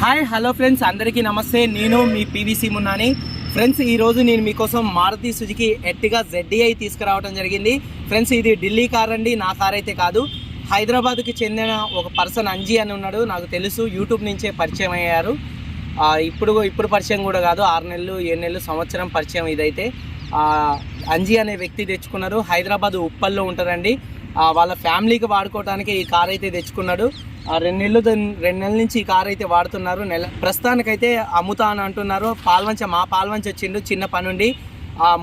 Hi hello friends, అందరికీ నమస్తే. నేను మీ పీవీసీ మున్నాని. ఫ్రెండ్స్, ఈరోజు నేను మీకోసం మారుతి సుజుకి ఎర్టిగా ZDI తీసుకురావడం జరిగింది. ఫ్రెండ్స్, ఇది ఢిల్లీ కార్ అండి, నా కార్ అయితే కాదు. హైదరాబాద్కి చెందిన ఒక పర్సన్ అంజీ అని ఉన్నాడు, నాకు తెలుసు. యూట్యూబ్ నుంచే పరిచయం అయ్యారు. ఇప్పుడు పరిచయం కూడా కాదు, 6 నెలలు 7 నెలలు సంవత్సరం పరిచయం ఇదైతే. అంజీ అనే వ్యక్తి తెచ్చుకున్నారు. హైదరాబాద్ ఉప్పల్లో ఉంటారండి. వాళ్ళ ఫ్యామిలీకి వాడుకోవడానికి ఈ కార్ అయితే తెచ్చుకున్నాడు. 2 నెలల నుంచి ఈ కార్ అయితే వాడుతున్నారు. ప్రస్తుతానికైతే అమ్ముతా అని అంటున్నారు. మా పాల్వంచ వచ్చిండు చిన్న పనుండి.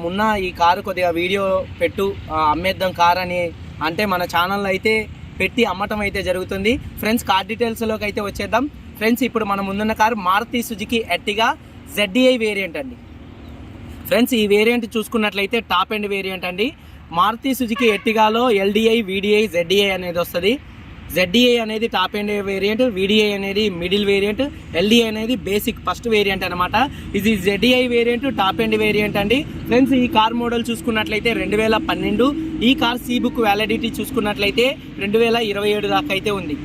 మొన్న ఈ కారు కొద్దిగా వీడియో పెట్టు, అమ్మేద్దాం కార్ అని అంటే మన ఛానల్లో అయితే పెట్టి అమ్మటం అయితే జరుగుతుంది. ఫ్రెండ్స్, కార్ డీటెయిల్స్లోకి అయితే వచ్చేద్దాం. ఫ్రెండ్స్, ఇప్పుడు మన ముందున్న car Maruti Suzuki Ertiga ZDI variant అండి. ఫ్రెండ్స్, ఈ వేరియంట్ చూసుకున్నట్లయితే టాప్ ఎండ్ వేరియంట్ అండి. మారుతి సుజుకి ఎర్టిగాలో LDI, VDI, ZDI అనేది వస్తుంది. ZDI అనేది టాప్ ఎండ్ వేరియంట్, VDI అనేది మిడిల్ వేరియంట్, LDI అనేది బేసిక్ ఫస్ట్ వేరియంట్ అనమాట. ఇది ZDI variant, top end variant అండి. ఫ్రెండ్స్, ఈ కార్ మోడల్ చూసుకున్నట్లయితే 2012. ఈ కార్ సి బుక్ వ్యాలిడిటీ చూసుకున్నట్లయితే 2027 దాకా అయితే ఉంది.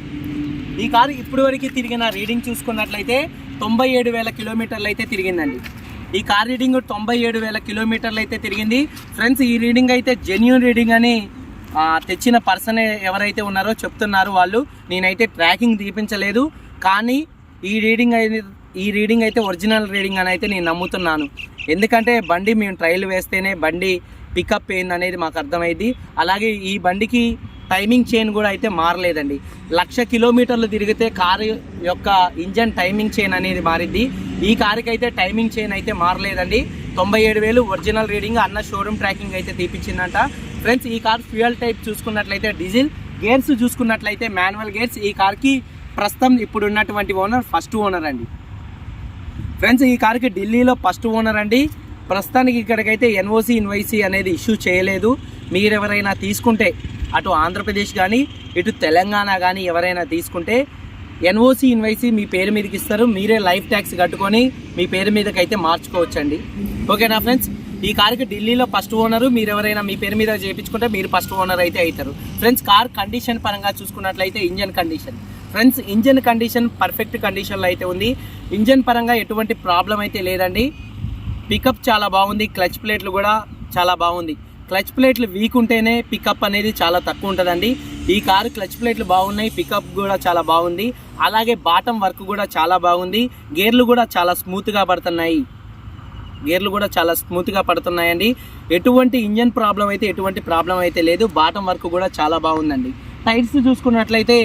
ఈ కార్ ఇప్పుడు వరకు తిరిగిన రీడింగ్ చూసుకున్నట్లయితే 97,000 కిలోమీటర్లు అయితే తిరిగిందండి. ఈ కార్ రీడింగ్ 97,000 కిలోమీటర్లు అయితే తిరిగింది. ఫ్రెండ్స్, ఈ రీడింగ్ అయితే జెన్యూన్ రీడింగ్ అని తెచ్చిన పర్సన్ ఎవరైతే ఉన్నారో చెప్తున్నారు వాళ్ళు. నేనైతే ట్రాకింగ్ తీపించలేదు, కానీ ఈ రీడింగ్ అయితే ఒరిజినల్ రీడింగ్ అని అయితే నేను నమ్ముతున్నాను. ఎందుకంటే బండి మేము ట్రయల్ వేస్తేనే బండి పికప్ ఏందనేది మాకు అర్థమైంది. అలాగే ఈ బండికి టైమింగ్ చైన్ కూడా అయితే మారలేదండి. 1,00,000 కిలోమీటర్లు తిరిగితే కారు యొక్క ఇంజన్ టైమింగ్ చైన్ అనేది మారింది. ఈ కారుకి అయితే టైమింగ్ చైన్ అయితే మారలేదండి. 97,000 ఒరిజినల్ రీడింగ్. అన్న షోరూమ్ ట్రాకింగ్ అయితే తీపించిందంట. ఫ్రెండ్స్, ఈ కార్ ఫ్యూయల్ టైప్ చూసుకున్నట్లయితే డీజిల్. గేర్స్ చూసుకున్నట్లయితే మాన్యువల్ గేర్స్. ఈ కార్కి ప్రస్తుతం ఇప్పుడు ఉన్నటువంటి ఓనర్ ఫస్ట్ ఓనర్ అండి. ఫ్రెండ్స్, ఈ కార్కి ఢిల్లీలో ఫస్ట్ ఓనర్ అండి. ప్రస్తుతానికి ఇక్కడికైతే NOC ఇన్వైసీ అనేది ఇష్యూ చేయలేదు. మీరెవరైనా తీసుకుంటే అటు ఆంధ్రప్రదేశ్ కానీ ఇటు తెలంగాణ కానీ ఎవరైనా తీసుకుంటే NOC ఇన్వైసీ మీ పేరు మీదకి ఇస్తారు. మీరే లైఫ్ ట్యాక్స్ కట్టుకొని మీ పేరు మీదకి అయితే మార్చుకోవచ్చండి. ఓకేనా ఫ్రెండ్స్? ఈ కార్కి ఢిల్లీలో ఫస్ట్ ఓనరు. మీరు ఎవరైనా మీ పేరు మీద చేయించుకుంటే మీరు ఫస్ట్ ఓనర్ అయితే అవుతారు. ఫ్రెండ్స్, కార్ కండిషన్ పరంగా చూసుకున్నట్లయితే engine condition. Friends, engine condition perfect కండిషన్లో అయితే ఉంది. ఇంజన్ పరంగా ఎటువంటి ప్రాబ్లం అయితే లేదండి. పికప్ చాలా బాగుంది. క్లచ్ ప్లేట్లు కూడా చాలా బాగుంది. క్లచ్ ప్లేట్లు వీక్ ఉంటేనే పికప్ అనేది చాలా తక్కువ ఉంటుందండి. ఈ కారు క్లచ్ ప్లేట్లు బాగున్నాయి, పికప్ కూడా చాలా బాగుంది. అలాగే బాటమ్ వర్క్ కూడా చాలా బాగుంది. గేర్లు కూడా చాలా స్మూత్గా పడుతున్నాయండి. ఎటువంటి ఇంజన్ ప్రాబ్లం అయితే లేదు. బాటమ్ వర్క్ కూడా చాలా బాగుందండి. టైర్స్ చూసుకున్నట్లయితే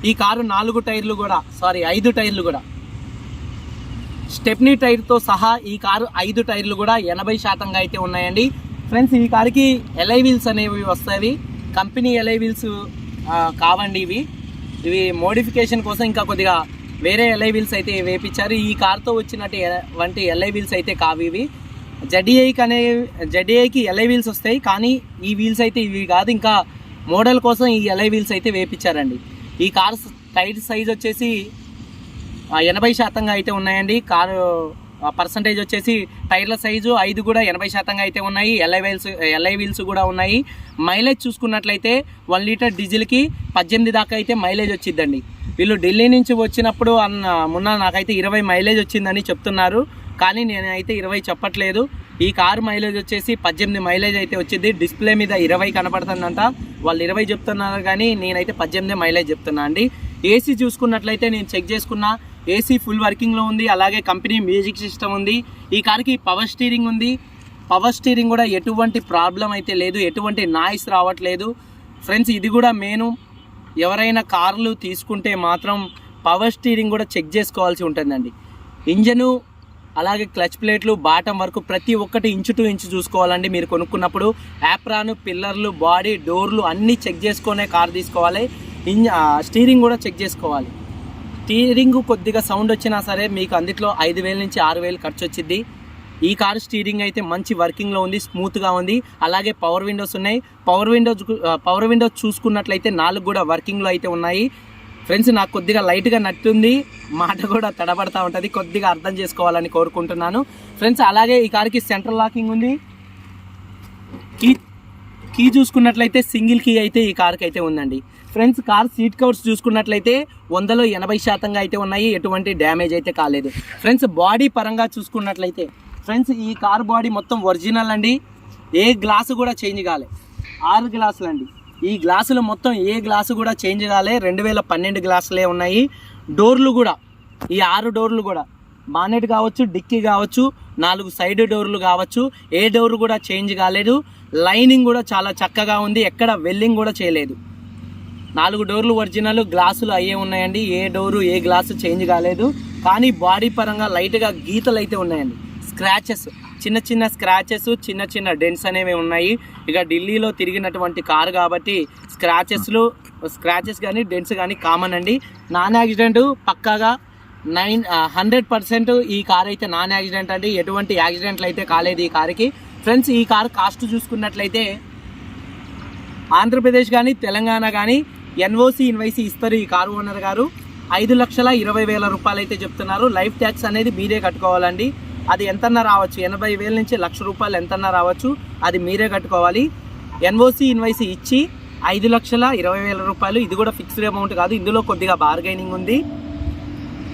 ఈ కారు 5 టైర్లు కూడా స్టెప్నీ టైర్తో సహా ఈ కారు 5 టైర్లు కూడా 80% అయితే ఉన్నాయండి. ఫ్రెండ్స్, ఈ కారుకి LI వీల్స్ అనేవి వస్తాయి. కంపెనీ LI వీల్స్ కావండి. ఇవి మోడిఫికేషన్ కోసం ఇంకా కొద్దిగా వేరే LI వీల్స్ అయితే వేపించారు. ఈ కార్తో వచ్చినటువంటి LI వీల్స్ అయితే కావు ఇవి. ZDIకి LI వీల్స్ వస్తాయి, కానీ ఈ వీల్స్ అయితే ఇవి కాదు. ఇంకా మోడల్ కోసం ఈ LI వీల్స్ అయితే వేపించారండి. ఈ కార్ టైర్ సైజ్ వచ్చేసి 80% అయితే ఉన్నాయండి. కారు పర్సంటేజ్ వచ్చేసి టైర్ల సైజు 5 కూడా 80% అయితే ఉన్నాయి. LI వీల్స్ కూడా ఉన్నాయి. మైలేజ్ చూసుకున్నట్లయితే 1 లీటర్ డీజిల్కి 18 దాకా అయితే మైలేజ్ వచ్చిందండి. వీళ్ళు ఢిల్లీ నుంచి వచ్చినప్పుడు మొన్న నాకైతే 20 మైలేజ్ వచ్చిందని చెప్తున్నారు, కానీ నేనైతే 20 చెప్పట్లేదు. ఈ కారు మైలేజ్ వచ్చేసి 18 మైలేజ్ అయితే వచ్చింది. డిస్ప్లే మీద 20 కనపడుతుందంట. వాళ్ళు 20 చెప్తున్నారు, కానీ నేనైతే 18 మైలేజ్ చెప్తున్నా అండి. AC చూసుకున్నట్లయితే నేను చెక్ చేసుకున్నా. AC ఫుల్ వర్కింగ్లో ఉంది. అలాగే కంపెనీ మ్యూజిక్ సిస్టమ్ ఉంది. ఈ కార్కి పవర్ స్టీరింగ్ ఉంది. పవర్ స్టీరింగ్ కూడా ఎటువంటి ప్రాబ్లం అయితే లేదు, ఎటువంటి నాయిస్ రావట్లేదు. ఫ్రెండ్స్, ఇది కూడా మెయిన్. ఎవరైనా కార్లు తీసుకుంటే మాత్రం పవర్ స్టీరింగ్ కూడా చెక్ చేసుకోవాల్సి ఉంటుందండి. ఇంజను అలాగే క్లచ్ ప్లేట్లు, బాటమ్ వరకు ప్రతి ఒక్కటి ఇంచు టు ఇంచు చూసుకోవాలండి. మీరు కొనుక్కున్నప్పుడు యాప్రాను, పిల్లర్లు, బాడీ, డోర్లు అన్నీ చెక్ చేసుకునే కార్ తీసుకోవాలి. స్టీరింగ్ కూడా చెక్ చేసుకోవాలి. స్టీరింగ్ కొద్దిగా సౌండ్ వచ్చినా సరే మీకు అందులో 5,000 నుంచి 6,000 ఖర్చు వచ్చింది. ఈ కారు స్టీరింగ్ అయితే మంచి వర్కింగ్లో ఉంది, స్మూత్గా ఉంది. అలాగే పవర్ విండోస్ ఉన్నాయి. పవర్ విండోస్ చూసుకున్నట్లయితే 4 కూడా వర్కింగ్లో అయితే ఉన్నాయి. ఫ్రెండ్స్, నాకు కొద్దిగా లైట్గా నట్టుంది, మాట కూడా తడబడతా ఉంటుంది. కొద్దిగా అర్థం చేసుకోవాలని కోరుకుంటున్నాను. ఫ్రెండ్స్, అలాగే ఈ కార్కి సెంట్రల్ లాకింగ్ ఉంది. కీ చూసుకున్నట్లయితే సింగిల్ కీ అయితే ఈ కార్కి అయితే ఉందండి. ఫ్రెండ్స్ కార్ సీట్ కవర్స్ చూసుకున్నట్లయితే 100లో 80% అయితే ఉన్నాయి, ఎటువంటి డ్యామేజ్ అయితే కాలేదు. ఫ్రెండ్స్ బాడీ పరంగా చూసుకున్నట్లయితే ఫ్రెండ్స్ ఈ కార్ బాడీ మొత్తం ఒరిజినల్ అండి, ఏ గ్లాసు కూడా చేంజ్ కాలే. 6 గ్లాసులు అండి, ఈ గ్లాసులు మొత్తం ఏ గ్లాసు కూడా చేంజ్ కాలే, 2012 గ్లాసులే ఉన్నాయి. డోర్లు కూడా ఈ 6 డోర్లు కూడా బానెట్ కావచ్చు, డిక్కీ కావచ్చు, 4 సైడ్ డోర్లు కావచ్చు, ఏ డోర్ కూడా చేంజ్ కాలేదు. లైనింగ్ కూడా చాలా చక్కగా ఉంది, ఎక్కడ వెల్లింగ్ కూడా చేయలేదు. 4 డోర్లు ఒరిజినల్, గ్లాసులు అయ్యే ఉన్నాయండి, ఏ డోరు ఏ గ్లాసు చేంజ్ కాలేదు. కానీ బాడీ పరంగా లైట్గా గీతలు అయితే ఉన్నాయండి, స్క్రాచెస్, చిన్న చిన్న స్క్రాచెస్, చిన్న చిన్న డెంట్స్ అనేవి ఉన్నాయి. ఇక ఢిల్లీలో తిరిగినటువంటి కారు కాబట్టి స్క్రాచెస్ కానీ డెంట్స్ కానీ కామన్ అండి. నాన్ యాక్సిడెంట్ పక్కాగా 100% ఈ కార్ అయితే నాన్ యాక్సిడెంట్ అండి, ఎటువంటి యాక్సిడెంట్లు అయితే కాలేదు ఈ కారుకి. ఫ్రెండ్స్ ఈ కారు కాస్ట్ చూసుకున్నట్లయితే ఆంధ్రప్రదేశ్ కానీ తెలంగాణ కానీ ఎన్ఓసి ఇన్వైసీ ఇస్తారు ఈ కారు ఓనర్ గారు. 5,20,000 రూపాయలు అయితే చెప్తున్నారు. లైఫ్ ట్యాక్స్ అనేది మీరే కట్టుకోవాలండి, అది ఎంతన్నా రావచ్చు, 80,000 నుంచి ₹1,00,000 ఎంతన్నా రావచ్చు, అది మీరే కట్టుకోవాలి. ఎన్ఓసి ఇన్వైసీ ఇచ్చి 5,20,000 రూపాయలు, ఇది కూడా ఫిక్స్డ్ అమౌంట్ కాదు, ఇందులో కొద్దిగా బార్గైనింగ్ ఉంది.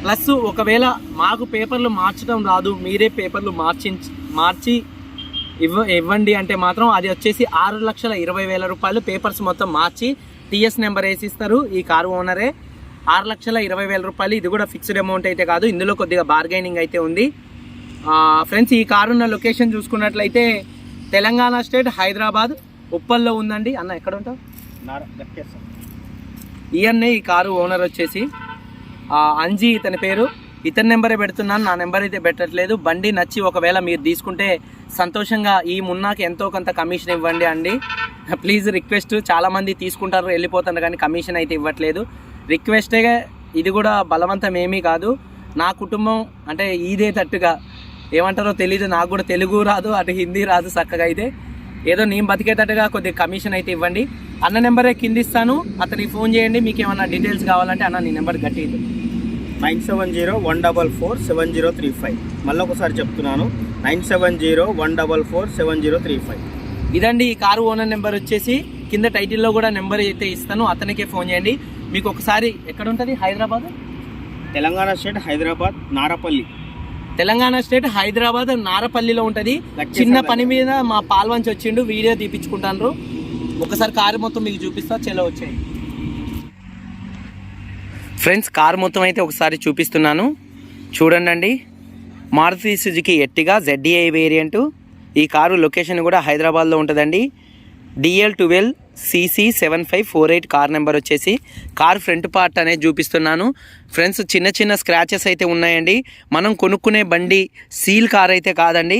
ప్లస్ ఒకవేళ మాకు పేపర్లు మార్చడం రాదు, మీరే పేపర్లు మార్చి ఇవ్వండి అంటే మాత్రం అది వచ్చేసి 6,20,000 రూపాయలు. పేపర్స్ మొత్తం మార్చి టీఎస్ నెంబర్ వేసిస్తారు ఈ కారు ఓనరే. 6,20,000 రూపాయలు, ఇది కూడా ఫిక్స్డ్ అమౌంట్ అయితే కాదు, ఇందులో కొద్దిగా బార్గైనింగ్ అయితే ఉంది. ఫ్రెండ్స్ ఈ కారు ఉన్న లొకేషన్ చూసుకున్నట్లయితే తెలంగాణ స్టేట్ హైదరాబాద్ ఉప్పల్లో ఉందండి. అన్న ఎక్కడ ఉంటావు? ఈయన్నే ఈ కారు ఓనర్ వచ్చేసి అంజీ ఇతని పేరు. ఇతని నెంబరే పెడుతున్నాను, నా నెంబర్ అయితే పెట్టట్లేదు. బండి నచ్చి ఒకవేళ మీరు తీసుకుంటే సంతోషంగా ఈ మున్నాకి ఎంతో కొంత కమిషన్ ఇవ్వండి అండి, ప్లీజ్ రిక్వెస్ట్. చాలామంది తీసుకుంటారు వెళ్ళిపోతారు కానీ కమిషన్ అయితే ఇవ్వట్లేదు, రిక్వెస్టే. ఇది కూడా బలవంతం ఏమీ కాదు. నా కుటుంబం అంటే ఇదే తట్టుగా ఏమంటారో తెలీదు, నాకు కూడా తెలుగు రాదు, అటు హిందీ రాదు చక్కగా. అయితే ఏదో నేను బతికేటట్టుగా కొద్దిగా కమిషన్ అయితే ఇవ్వండి. అన్న నెంబరే కింద ఇస్తాను, అతనికి ఫోన్ చేయండి. మీకు ఏమన్నా డీటెయిల్స్ కావాలంటే అన్న నీ నెంబర్ గట్టి 970-144-7035. మళ్ళీ ఒకసారి చెప్తున్నాను, 970-144-7035. ఇదండి ఈ కారు ఓనర్ నెంబర్ వచ్చేసి. కింద టైటిల్లో కూడా నెంబర్ అయితే ఇస్తాను, అతనికే ఫోన్ చేయండి. మీకు ఒకసారి ఎక్కడ ఉంటుంది? హైదరాబాద్, తెలంగాణ స్టేట్ హైదరాబాద్ నారపల్లి. తెలంగాణ స్టేట్ హైదరాబాద్ నారపల్లిలో ఉంటుంది. చిన్న పని మీద మా పాల్వంచి వచ్చిండు, వీడియో తీపించుకుంటాను. ఒకసారి కారు మొత్తం మీకు చూపిస్తా, చలో వచ్చాయి. ఫ్రెండ్స్ కారు మొత్తం అయితే ఒకసారి చూపిస్తున్నాను చూడండి. Maruti Suzuki Ertiga ZDI variant. ఈ కారు లొకేషన్ కూడా హైదరాబాద్లో ఉంటుందండి. DL12CC7548 కార్ నెంబర్ వచ్చేసి. కార్ ఫ్రంట్ పార్ట్ అనేది చూపిస్తున్నాను ఫ్రెండ్స్. చిన్న చిన్న స్క్రాచెస్ అయితే ఉన్నాయండి. మనం కొనుక్కునే బండి సీల్ కార్ అయితే కాదండి,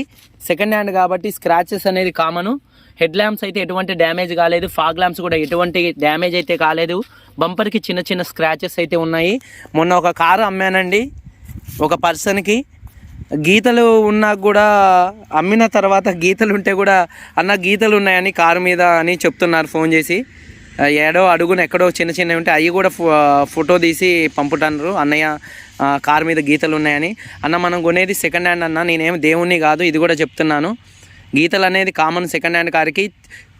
సెకండ్ హ్యాండ్ కాబట్టి స్క్రాచెస్ అనేది కామను. హెడ్ ల్యాంప్స్ అయితే ఎటువంటి డ్యామేజ్ కాలేదు, ఫాగ్ ల్యాంప్స్ కూడా ఎటువంటి డ్యామేజ్ అయితే కాలేదు. బంపర్కి చిన్న చిన్న స్క్రాచెస్ అయితే ఉన్నాయి. మొన్న ఒక కారు అమ్మానండి ఒక పర్సన్కి, గీతలు ఉన్నా కూడా అమ్మిన తర్వాత గీతలు ఉంటే కూడా అన్న గీతలు ఉన్నాయని కారు మీద అని చెప్తున్నారు ఫోన్ చేసి. ఏడో అడుగున ఎక్కడో చిన్న చిన్నవి ఉంటే అవి కూడా ఫోటో తీసి పంపుతున్నారు, అన్నయ్య కారు మీద గీతలు ఉన్నాయని. అన్న మనం కొనేది సెకండ్ హ్యాండ్ అన్న, నేనేం దేవుణ్ణి కాదు, ఇది కూడా చెప్తున్నాను. గీతలు అనేది కామన్ సెకండ్ హ్యాండ్ కార్కి.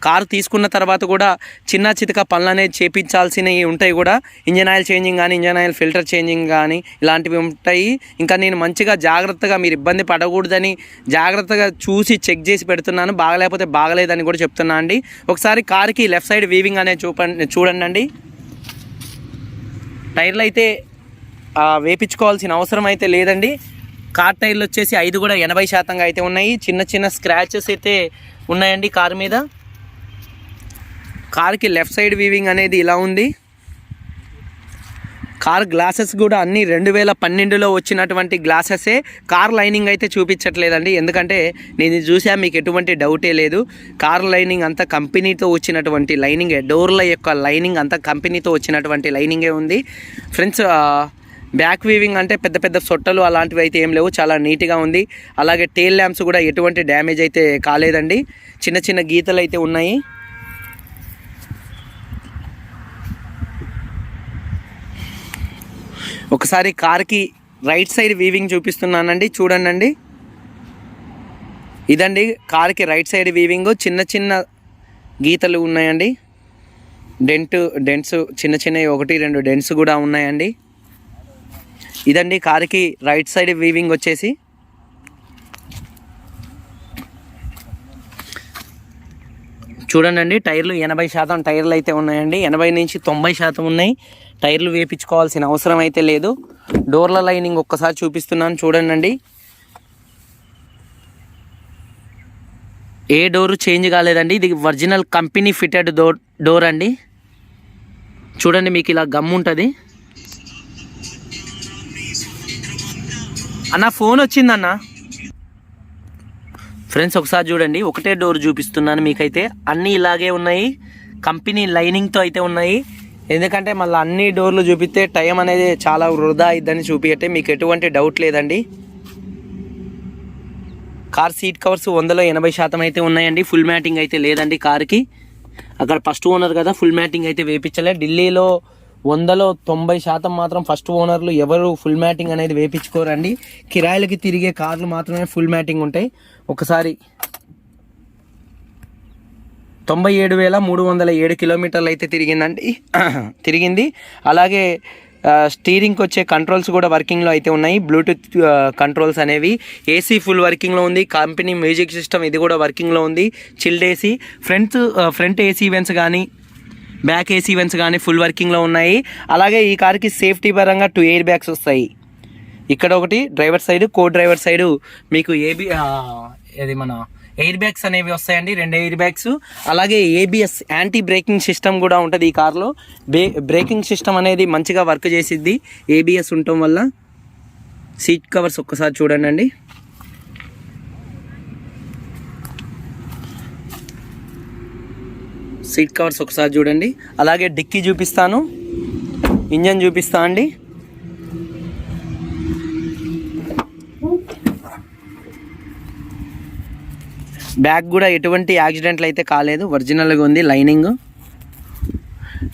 కారు తీసుకున్న తర్వాత కూడా చిన్న చితక పనులు అనేది చేపించాల్సినవి ఉంటాయి కూడా. ఇంజన్ ఆయిల్ చేంజింగ్ కానీ, ఇంజన్ ఆయిల్ ఫిల్టర్ చేంజింగ్ కానీ ఇలాంటివి ఉంటాయి. ఇంకా నేను మంచిగా జాగ్రత్తగా, మీరు ఇబ్బంది పడకూడదని జాగ్రత్తగా చూసి చెక్ చేసి పెడుతున్నాను. బాగలేకపోతే బాగలేదని కూడా చెప్తున్నా అండి. ఒకసారి కార్కి లెఫ్ట్ సైడ్ వీవింగ్ అనేది చూడండి. టైర్లు అయితే వేపించుకోవాల్సిన అవసరం అయితే లేదండి. కార్ టైర్లు వచ్చేసి 5 కూడా 80% అయితే ఉన్నాయి. చిన్న చిన్న స్క్రాచెస్ అయితే ఉన్నాయండి కారు మీద. కార్కి లెఫ్ట్ సైడ్ వీవింగ్ అనేది ఇలా ఉంది. కార్ గ్లాసెస్ కూడా అన్నీ 2012లో వచ్చినటువంటి గ్లాసెసే. కార్ లైనింగ్ అయితే చూపించట్లేదండి, ఎందుకంటే నేను చూసా, మీకు ఎటువంటి డౌటే లేదు. కార్ లైనింగ్ అంతా కంపెనీతో వచ్చినటువంటి లైనింగే, డోర్ల యొక్క లైనింగ్ అంతా కంపెనీతో వచ్చినటువంటి లైనింగే ఉంది ఫ్రెండ్స్. బ్యాక్ వీవింగ్ అంటే పెద్ద పెద్ద సొట్టలు అలాంటివి అయితే ఏం లేవు, చాలా నీట్గా ఉంది. అలాగే టెయిల్ ల్యాంప్స్ కూడా ఎటువంటి డ్యామేజ్ అయితే కాలేదండి, చిన్న చిన్న గీతలు అయితే ఉన్నాయి. ఒకసారి కార్కి రైట్ సైడ్ వీవింగ్ చూపిస్తున్నానండి చూడండి. ఇదండి కార్కి రైట్ సైడ్ వీవింగ్, చిన్న చిన్న గీతలు ఉన్నాయండి. డెంట్స్ చిన్న చిన్నవి 1-2 డెంట్స్ కూడా ఉన్నాయండి. ఇదండి కార్కి రైట్ సైడ్ వీవింగ్ వచ్చేసి. చూడండి టైర్లు 80% టైర్లు అయితే ఉన్నాయండి. 80 నుంచి 90% ఉన్నాయి. టైర్లు వేయించుకోవాల్సిన అవసరం అయితే లేదు. డోర్ల లైనింగ్ ఒక్కసారి చూపిస్తున్నాను చూడండి. ఏ డోరు చేంజ్ కాలేదండి. ఇది ఒరిజినల్ కంపెనీ ఫిటెడ్ డోర్ అండి. చూడండి మీకు ఇలా గమ్ ఉంటుంది. అన్న ఫోన్ వచ్చిందన్న. ఫ్రెండ్స్ ఒకసారి చూడండి, ఒకటే డోర్ చూపిస్తున్నాను మీకైతే. అన్నీ ఇలాగే ఉన్నాయి, కంపెనీ లైనింగ్తో అయితే ఉన్నాయి. ఎందుకంటే మళ్ళీ అన్ని డోర్లు చూపిస్తే టైం అనేది చాలా వృధా అయిద్దని చూపిస్తే మీకు ఎటువంటి డౌట్ లేదండి. కార్ సీట్ కవర్స్ 100% అయితే ఉన్నాయండి. ఫుల్ మ్యాటింగ్ అయితే లేదండి కార్కి. అక్కడ ఫస్ట్ ఓనర్ కదా, ఫుల్ మ్యాటింగ్ అయితే వేయించలే. ఢిల్లీలో 100-90% మాత్రం ఫస్ట్ ఓనర్లు ఎవరు ఫుల్ మ్యాటింగ్ అనేది వేయించుకోరండి. కిరాయిలకి తిరిగే కార్లు మాత్రమే ఫుల్ మ్యాటింగ్ ఉంటాయి. ఒకసారి 97,307 కిలోమీటర్లు అయితే తిరిగింది. అలాగే స్టీరింగ్కి వచ్చే కంట్రోల్స్ కూడా వర్కింగ్లో అయితే ఉన్నాయి. బ్లూటూత్ కంట్రోల్స్ అనేవి. ఏసీ ఫుల్ వర్కింగ్లో ఉంది. కంపెనీ మ్యూజిక్ సిస్టమ్ ఇది కూడా వర్కింగ్లో ఉంది. Chilled AC. Front AC events కానీ బ్యాక్ ఏసీ ఈవెంట్స్ కానీ ఫుల్ వర్కింగ్లో ఉన్నాయి. అలాగే ఈ కార్కి సేఫ్టీ పరంగా 2 ఎయిర్ బ్యాగ్స్ వస్తాయి. ఇక్కడ ఒకటి డ్రైవర్ సైడ్, కో డ్రైవర్ సైడ్ మీకు ఇది మన ఎయిర్ బ్యాగ్స్ అనేవి వస్తాయండి, 2 ఎయిర్ బ్యాగ్స్. అలాగే ఏబిఎస్ యాంటీ బ్రేకింగ్ సిస్టమ్ కూడా ఉంటుంది ఈ కార్లో. బ్రేకింగ్ సిస్టమ్ అనేది మంచిగా వర్క్ చేసిద్ది ఏబిఎస్ ఉండటం వల్ల. సీట్ కవర్స్ ఒక్కసారి చూడండి. సీట్ కవర్స్ ఒకసారి చూడండి. అలాగే డిక్కీ చూపిస్తాను, ఇంజన్ చూపిస్తా అండి. బ్యాక్ కూడా ఎటువంటి యాక్సిడెంట్లు అయితే కాలేదు, ఒరిజినల్గా ఉంది లైనింగ్.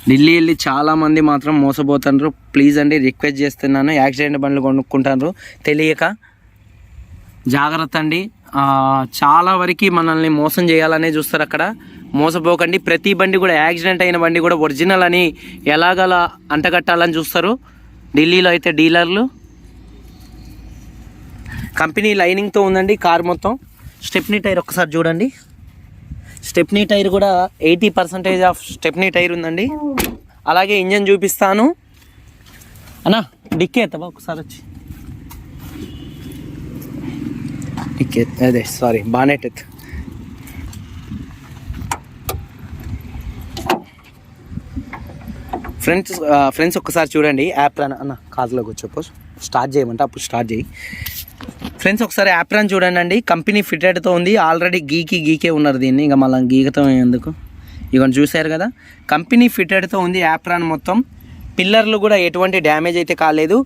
ఢిల్లీ వెళ్ళి చాలామంది మాత్రం మోసపోతున్నారు. ప్లీజ్ అండి రిక్వెస్ట్ చేస్తున్నాను, యాక్సిడెంట్ బండ్లు కొనుక్కుంటారు తెలియక. జాగ్రత్త అండి. చాలా వరకు మనల్ని మోసం చేయాలనే చూస్తారు అక్కడ. మోసపోకండి. ప్రతి బండి కూడా యాక్సిడెంట్ అయిన బండి కూడా ఒరిజినల్ అని ఎలాగలా అంటగట్టాలని చూస్తారు ఢిల్లీలో అయితే డీలర్లు. కంపెనీ లైనింగ్తో ఉందండి కార్ మొత్తం. స్టెప్నీ టైర్ ఒక్కసారి చూడండి. స్టెప్నీ టైర్ కూడా 80% ఆఫ్ స్టెప్నీ టైర్ ఉందండి. అలాగే ఇంజన్ చూపిస్తాను అన్నా. డిక్కీ ఎత్తవా ఒకసారి వచ్చి. డిక్కీ అదే సారీ బానెట్ ఎత్తు. ఫ్రెండ్స్ ఒక్కసారి చూడండి. యాప్ అన్న కార్లో కూర్చోపో, స్టార్ట్ చేయమంటే అప్పుడు స్టార్ట్ చేయి. ఫ్రెండ్స్ ఒకసారి యాప్రాన్ చూడండి అండి. కంపెనీ ఫిటెడ్తో ఉంది. ఆల్రెడీ గీకే ఉన్నారు దీన్ని, ఇంకా మళ్ళీ గీకతో ఎందుకు. ఇవన్నీ చూశారు కదా, కంపెనీ ఫిటెడ్తో ఉంది యాప్రాన్ మొత్తం. పిల్లర్లు కూడా ఎటువంటి డ్యామేజ్ అయితే కాలేదు.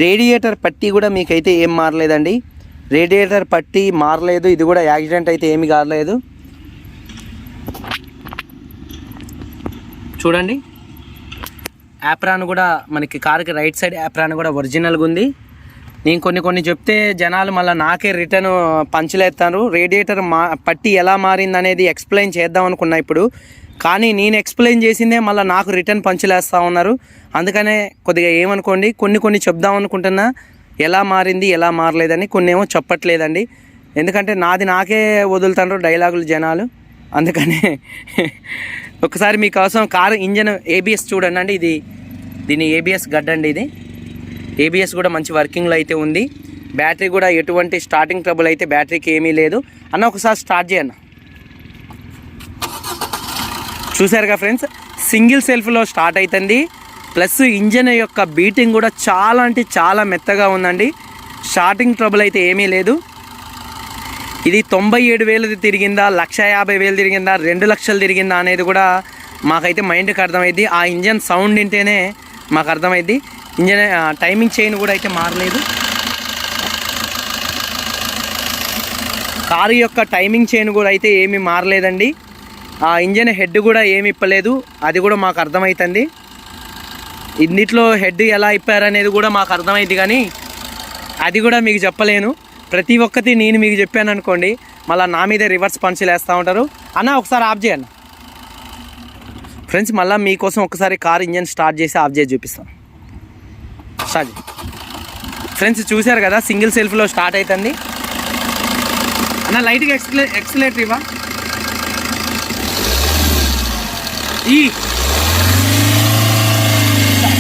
రేడియేటర్ పట్టీ కూడా మీకైతే ఏం మారలేదండి. రేడియేటర్ పట్టీ మారలేదు. ఇది కూడా యాక్సిడెంట్ అయితే ఏమి కాలేదు. చూడండి యాప్రాన్ కూడా మనకి కార్కి రైట్ సైడ్ యాప్రాన్ కూడా ఒరిజినల్గా ఉంది. నేను కొన్ని చెప్తే జనాలు మళ్ళీ నాకే రిటర్న్ పంచులేస్తాను. రేడియేటర్ పట్టి ఎలా మారింది అనేది ఎక్స్ప్లెయిన్ చేద్దాం అనుకున్నా ఇప్పుడు, కానీ నేను ఎక్స్ప్లెయిన్ చేసిందే మళ్ళీ నాకు రిటర్న్ పంచులేస్తూ ఉన్నారు. అందుకనే కొద్దిగా ఏమనుకోండి, కొన్ని చెప్దాం అనుకుంటున్నా ఎలా మారింది ఎలా మారలేదని. కొన్ని ఏమో చెప్పట్లేదండి, ఎందుకంటే నాకే వదులుతారు డైలాగులు జనాలు. అందుకనే ఒకసారి మీకోసం కారు ఇంజన్ ఏబిఎస్ చూడండి అండి. దీని ఏబిఎస్ గడ్డండి. ఇది ఏబిఎస్ కూడా మంచి వర్కింగ్లో అయితే ఉంది. బ్యాటరీ కూడా ఎటువంటి స్టార్టింగ్ ట్రబుల్ అయితే బ్యాటరీకి ఏమీ లేదు. అన్న ఒకసారి స్టార్ట్ చేయన్న. చూసారుగా ఫ్రెండ్స్, సింగిల్ సెల్ఫ్లో స్టార్ట్ అవుతుంది. ప్లస్ ఇంజన్ యొక్క బీటింగ్ కూడా చాలా అంటే చాలా మెత్తగా ఉందండి. స్టార్టింగ్ ట్రబుల్ అయితే ఏమీ లేదు. ఇది 97,000 తిరిగిందా, 150,000 తిరిగిందా, 2 లక్షలు తిరిగిందా అనేది కూడా మాకైతే మైండ్కి అర్థమైంది. ఆ ఇంజన్ సౌండ్ వింటేనే మాకు అర్థమైంది. ఇంజన్ టైమింగ్ చైన్ కూడా అయితే మారలేదు. కారు యొక్క టైమింగ్ చైన్ కూడా అయితే ఏమీ మారలేదండి. ఆ ఇంజన్ హెడ్ కూడా ఏమి ఇప్పలేదు, అది కూడా మాకు అర్థమవుతుంది. ఇన్నిట్లో హెడ్ ఎలా ఇప్పారనేది కూడా మాకు అర్థమైంది, కానీ అది కూడా మీకు చెప్పలేను. ప్రతి ఒక్కటి నేను మీకు చెప్పాను అనుకోండి, మళ్ళీ నా మీదే రివర్స్ పంచులు వేస్తూ ఉంటారు. అన్న ఒకసారి ఆఫ్ చేయన్న. ఫ్రెండ్స్ మళ్ళీ మీకోసం ఒకసారి కార్ ఇంజన్ స్టార్ట్ చేసి ఆఫ్ చేసి చూపిస్తాను. స్టార్ట్ ఫ్రెండ్స్ చూశారు కదా, సింగిల్ సెల్ఫ్లో స్టార్ట్ అవుతుంది అన్న. లైట్గా ఎక్సలేటర్ ఇవ్వ.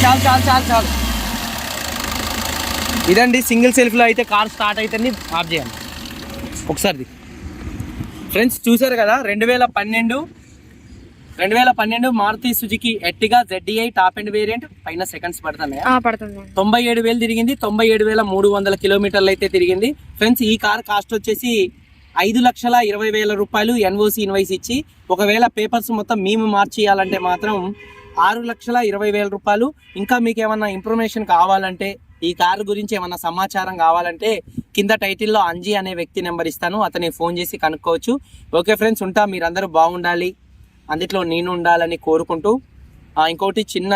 చాలు చాలు చాలు చాలు. ఇదండి సింగిల్ సెల్ఫ్లో అయితే కార్ స్టార్ట్ అవుతుంది. ఆఫ్ చేయండి ఒకసారి. ఫ్రెండ్స్ చూశారు కదా, 2012 Maruti Suzuki Ertiga ZDI top and variant. పైన సెకండ్స్ పడుతున్నాయి. 97,000 తిరిగింది. 97,300 కిలోమీటర్లు అయితే తిరిగింది. ఫ్రెండ్స్ ఈ కార్ కాస్ట్ వచ్చేసి 5,20,000 రూపాయలు NOC ఇన్వాయిస్ ఇచ్చి, ఒకవేళ పేపర్స్ మొత్తం మేము మార్చేయాలంటే మాత్రం 6,20,000 రూపాయలు. ఇంకా మీకు ఏమన్నా ఇన్ఫర్మేషన్ కావాలంటే, ఈ కారు గురించి ఏమన్నా సమాచారం కావాలంటే కింద టైటిల్లో అంజీ అనే వ్యక్తి నెంబర్ ఇస్తాను, అతని ఫోన్ చేసి కనుక్కోవచ్చు. ఓకే ఫ్రెండ్స్, ఉంటా. మీరందరూ బాగుండాలి, అందులో నేను ఉండాలని కోరుకుంటూ, ఇంకోటి చిన్న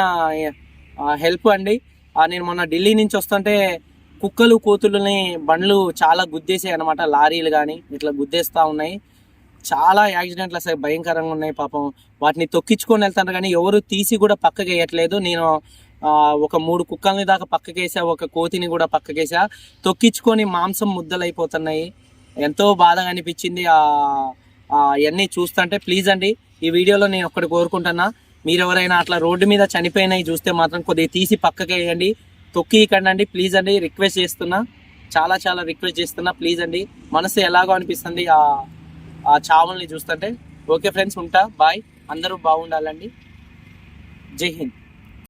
హెల్ప్ అండి. నేను మొన్న ఢిల్లీ నుంచి వస్తుంటే కుక్కలు కోతులని బండ్లు చాలా గుద్దేసాయి అనమాట. లారీలు కానీ ఇట్లా గుద్దేస్తూ ఉన్నాయి. చాలా యాక్సిడెంట్లు అసలు భయంకరంగా ఉన్నాయి. పాపం వాటిని తొక్కించుకొని వెళ్తారు కానీ ఎవరు తీసి కూడా పక్కకి వేయట్లేదు. నేను ఒక 3 కుక్కల్ని దాకా పక్కకేసా, ఒక కోతిని కూడా పక్కకేసా. తొక్కించుకొని మాంసం ముద్దలైపోతున్నాయి. ఎంతో బాధగా అనిపించింది అవన్నీ చూస్తుంటే. ప్లీజ్ అండి, ఈ వీడియోలో నేను ఒక్కటి కోరుకుంటున్నా, మీరు ఎవరైనా అట్లా రోడ్డు మీద చనిపోయినాయి చూస్తే మాత్రం కొద్దిగా తీసి పక్కకి వేయండి, తొక్కికండి అండి. ప్లీజ్ అండి, రిక్వెస్ట్ చేస్తున్నా, చాలా చాలా రిక్వెస్ట్ చేస్తున్నా. ప్లీజ్ అండి, మనసు ఎలాగో అనిపిస్తుంది ఆ చావుల్ని చూస్తుంటే. ఓకే ఫ్రెండ్స్, ఉంటా. బాయ్. అందరూ బాగుండాలండి. జై హింద్.